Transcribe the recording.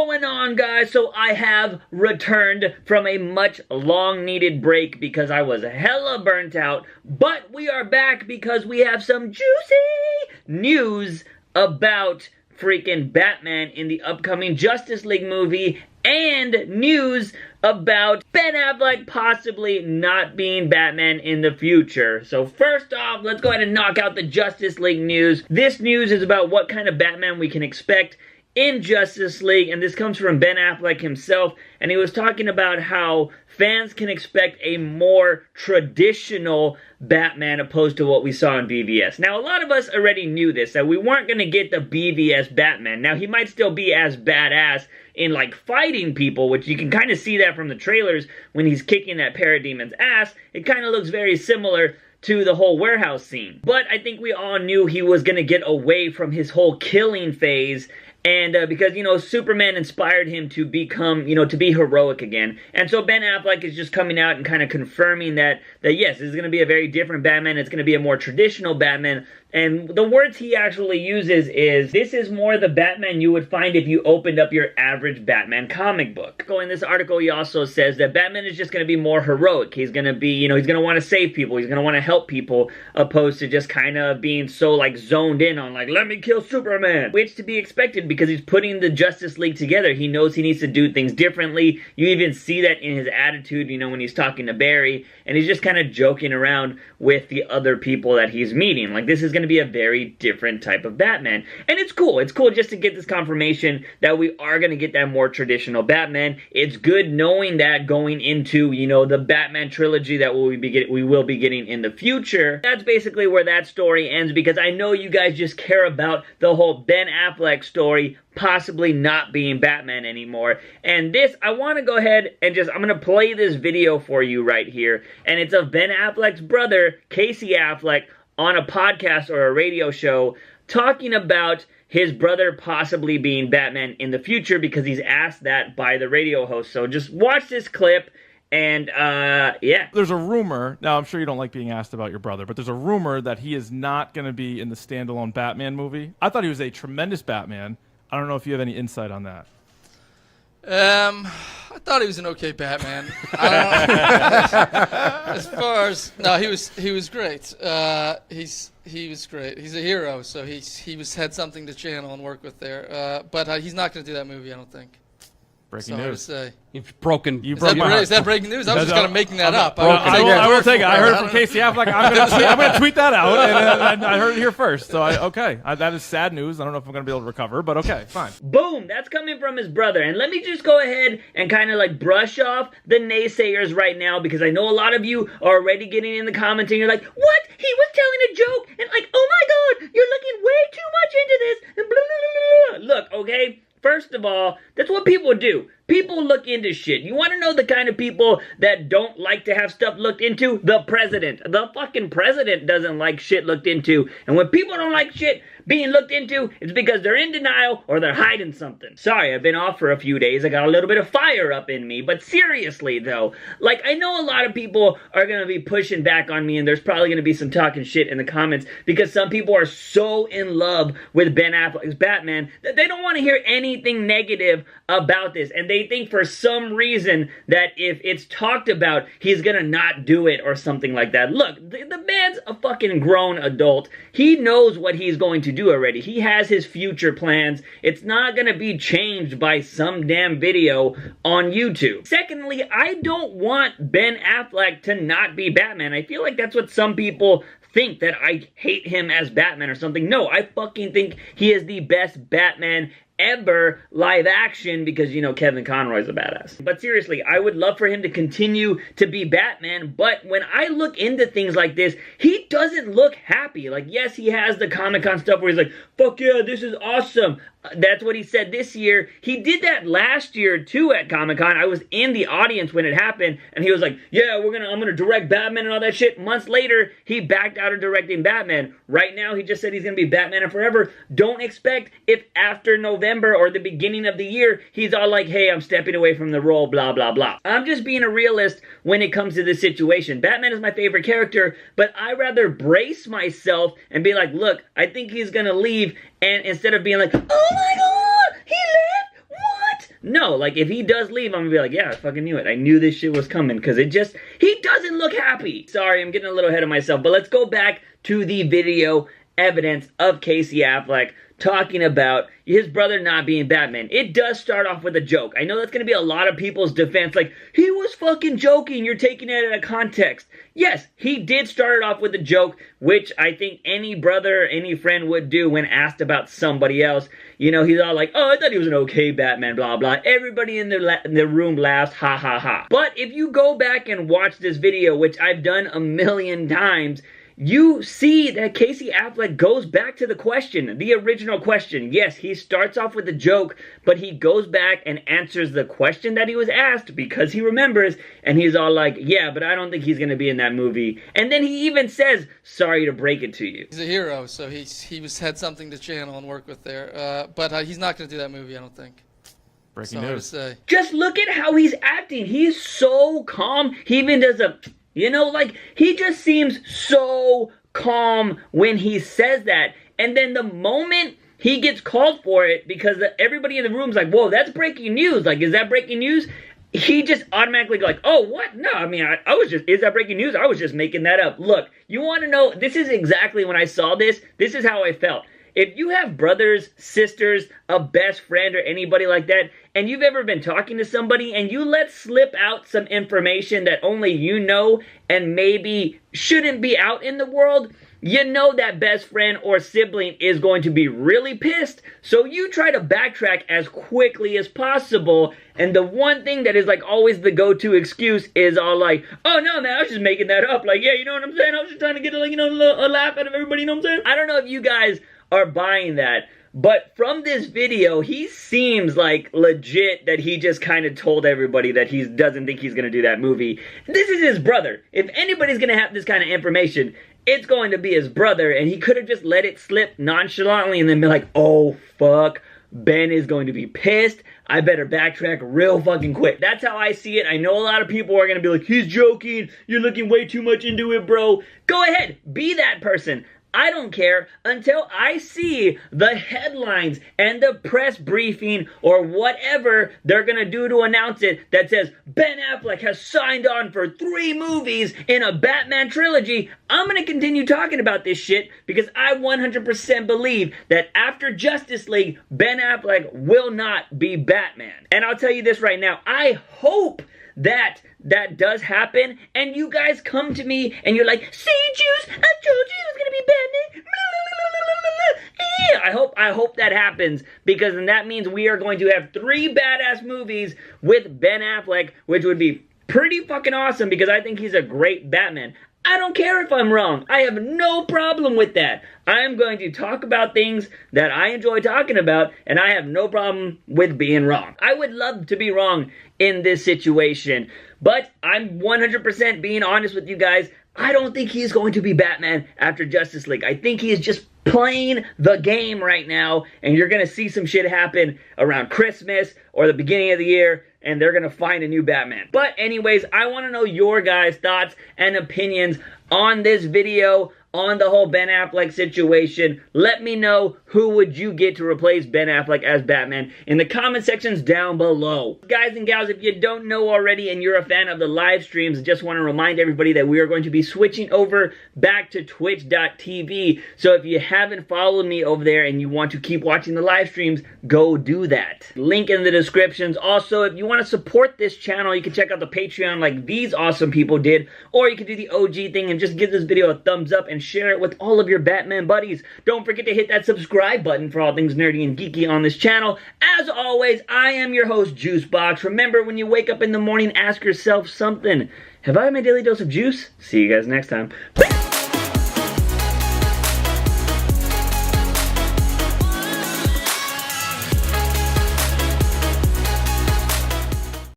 going on, guys? So I have returned from a much long needed break because I was hella burnt out, but we are back because we have some juicy news about freaking Batman in the upcoming Justice League movie and news about Ben Affleck possibly not being Batman in the future. So first off, let's go ahead and knock out the Justice League news. This news is about what kind of Batman we can expect in Justice League, and this comes from Ben Affleck himself, and he was talking about how fans can expect a more traditional Batman opposed to what we saw in BVS. Now, a lot of us already knew this, that we weren't going to get the BVS Batman. Now, he might still be as badass in, like, fighting people, which you can kind of see that from the trailers when he's kicking that Parademon's ass. It kind of looks very similar to the whole warehouse scene. But I think we all knew he was going to get away from his whole killing phase, and because, you know, Superman inspired him to become, you know, to be heroic again. And so Ben Affleck is just coming out and kind of confirming that yes, this is going to be a very different Batman. It's going to be a more traditional Batman. And the words he actually uses is, this is more the Batman you would find if you opened up your average Batman comic book. In this article, he also says that Batman is just going to be more heroic. He's going to be, you know, he's going to want to save people. He's going to want to help people, opposed to just kind of being so, like, zoned in on, like, let me kill Superman. Which to be expected because he's putting the Justice League together. He knows he needs to do things differently. You even see that in his attitude, you know, when he's talking to Barry. And he's just kind of joking around with the other people that he's meeting. Like, this is going to be a very different type of Batman. And it's cool. It's cool just to get this confirmation that we are going to get that more traditional Batman. It's good knowing that going into, you know, the Batman trilogy that we will be getting in the future. That's basically where that story ends, because I know you guys just care about the whole Ben Affleck story possibly not being Batman anymore. And this, I want to go ahead and I'm going to play this video for you right here. And it's of Ben Affleck's brother, Casey Affleck, on a podcast or a radio show talking about his brother possibly being Batman in the future because he's asked that by the radio host. So just watch this clip. And, yeah. There's a rumor, now I'm sure you don't like being asked about your brother, but there's a rumor that he is not going to be in the standalone Batman movie. I thought he was a tremendous Batman. I don't know if you have any insight on that. I thought he was an okay Batman. As far as no, he was great. He was great. He's a hero, so he had something to channel and work with there. But he's not going to do that movie, I don't think. Breaking news. You've broken. Is that breaking news? I was just kind of making that up. I will take it. I heard it from Casey Affleck. I'm going to tweet that out, and I heard it here first. So, that is sad news. I don't know if I'm going to be able to recover, but okay, fine. Boom! That's coming from his brother. And let me just go ahead and kind of like brush off the naysayers right now, because I know a lot of you are already getting in the comments and you're like, what? He was telling a joke, and like, oh my god, you're looking way too much into this, and blah, blah, blah, blah. Look, okay? First of all, that's what people do. People look into shit. You want to know the kind of people that don't like to have stuff looked into? The president. The fucking president doesn't like shit looked into. And when people don't like shit being looked into, it's because they're in denial or they're hiding something. Sorry, I've been off for a few days. I got a little bit of fire up in me. But seriously, though, like, I know a lot of people are going to be pushing back on me, and there's probably going to be some talking shit in the comments because some people are so in love with Ben Affleck's Batman that they don't want to hear anything negative about this. And they think for some reason that if it's talked about, he's gonna not do it or something like that. Look, the man's a fucking grown adult. He knows what he's going to do already. He has his future plans. It's not gonna be changed by some damn video on YouTube. Secondly, I don't want Ben Affleck to not be Batman. I feel like that's what some people think, that I hate him as Batman or something. No, I fucking think he is the best Batman ever live action because, you know, Kevin Conroy's a badass. But seriously, I would love for him to continue to be Batman, but when I look into things like this, he doesn't look happy. Like, yes, he has the Comic-Con stuff where he's like, fuck yeah, this is awesome. That's what he said this year. He did that last year too at Comic-Con. I was in the audience when it happened, and he was like, yeah, I'm gonna direct Batman and all that shit. Months later, he backed out of directing Batman. Right now, he just said he's gonna be Batman and forever. Don't expect if after November or the beginning of the year, he's all like, hey, I'm stepping away from the role, blah, blah, blah. I'm just being a realist when it comes to this situation. Batman is my favorite character, but I rather brace myself and be like, look, I think he's gonna leave, and instead of being like, oh my god, he left? What? No, like, if he does leave, I'm gonna be like, yeah, I fucking knew it. I knew this shit was coming, because he doesn't look happy. Sorry, I'm getting a little ahead of myself, but let's go back to the video evidence of Casey Affleck talking about his brother not being Batman. It does start off with a joke. I know that's going to be a lot of people's defense, like, he was fucking joking, you're taking it out of context. Yes, he did start it off with a joke, which I think any brother, any friend would do when asked about somebody else. You know, he's all like, oh, I thought he was an okay Batman, blah, blah. Everybody in the room laughs, ha, ha, ha. But if you go back and watch this video, which I've done a million times, you see that Casey Affleck goes back to the question, the original question. Yes, he starts off with a joke, but he goes back and answers the question that he was asked because he remembers, and he's all like, yeah, but I don't think he's going to be in that movie. And then he even says, sorry to break it to you. He's a hero, so he had something to channel and work with there. But he's not going to do that movie, I don't think. Breaking news. Just look at how he's acting. He's so calm. He even does a... You know, like, he just seems so calm when he says that. And then the moment he gets called for it, because everybody in the room's like, whoa, that's breaking news. Like, is that breaking news? He just automatically go like, oh, what? No, I mean, I was just, is that breaking news? I was just making that up. Look, you want to know, this is exactly when I saw this. This is how I felt. If you have brothers, sisters, a best friend, or anybody like that, and you've ever been talking to somebody and you let slip out some information that only you know and maybe shouldn't be out in the world, you know that best friend or sibling is going to be really pissed. So you try to backtrack as quickly as possible. And the one thing that is like always the go-to excuse is all like, oh no man, I was just making that up. Like, yeah, you know what I'm saying? I was just trying to get like, you know, a laugh out of everybody, you know what I'm saying? I don't know if you guys are buying that, but from this video, he seems like legit that he just kind of told everybody that he doesn't think he's going to do that movie. This is his brother. If anybody's going to have this kind of information, it's going to be his brother, and he could have just let it slip nonchalantly and then be like, oh, fuck, Ben is going to be pissed. I better backtrack real fucking quick. That's how I see it. I know a lot of people are going to be like, he's joking. You're looking way too much into it, bro. Go ahead. Be that person. I don't care until I see the headlines and the press briefing or whatever they're going to do to announce it that says Ben Affleck has signed on for 3 movies in a Batman trilogy. I'm going to continue talking about this shit because I 100% believe that after Justice League, Ben Affleck will not be Batman. And I'll tell you this right now, I hope that does happen, and you guys come to me and you're like, see, Juice, I told you it was gonna be Batman. Yeah, I hope that happens, because then that means we are going to have 3 badass movies with Ben Affleck, which would be pretty fucking awesome because I think he's a great Batman. I don't care if I'm wrong. I have no problem with that. I'm going to talk about things that I enjoy talking about, and I have no problem with being wrong. I would love to be wrong in this situation, but I'm 100% being honest with you guys. I don't think he's going to be Batman after Justice League. I think he is just playing the game right now, and you're going to see some shit happen around Christmas or the beginning of the year, and they're going to find a new Batman. But anyways, I want to know your guys' thoughts and opinions on this video, on the whole Ben Affleck situation. Let me know, who would you get to replace Ben Affleck as Batman in the comment sections down below. Guys and gals, if you don't know already and you're a fan of the live streams, just want to remind everybody that we are going to be switching over back to twitch.tv. So if you haven't followed me over there and you want to keep watching the live streams, go do that. Link in the descriptions. Also, if you want to support this channel, you can check out the Patreon like these awesome people did, or you can do the OG thing and just give this video a thumbs up and share it with all of your Batman buddies. Don't forget to hit that subscribe button for all things nerdy and geeky on this channel. As always, I am your host, JUICEbox. Remember, when you wake up in the morning, ask yourself something. Have I had my daily dose of juice? See you guys next time.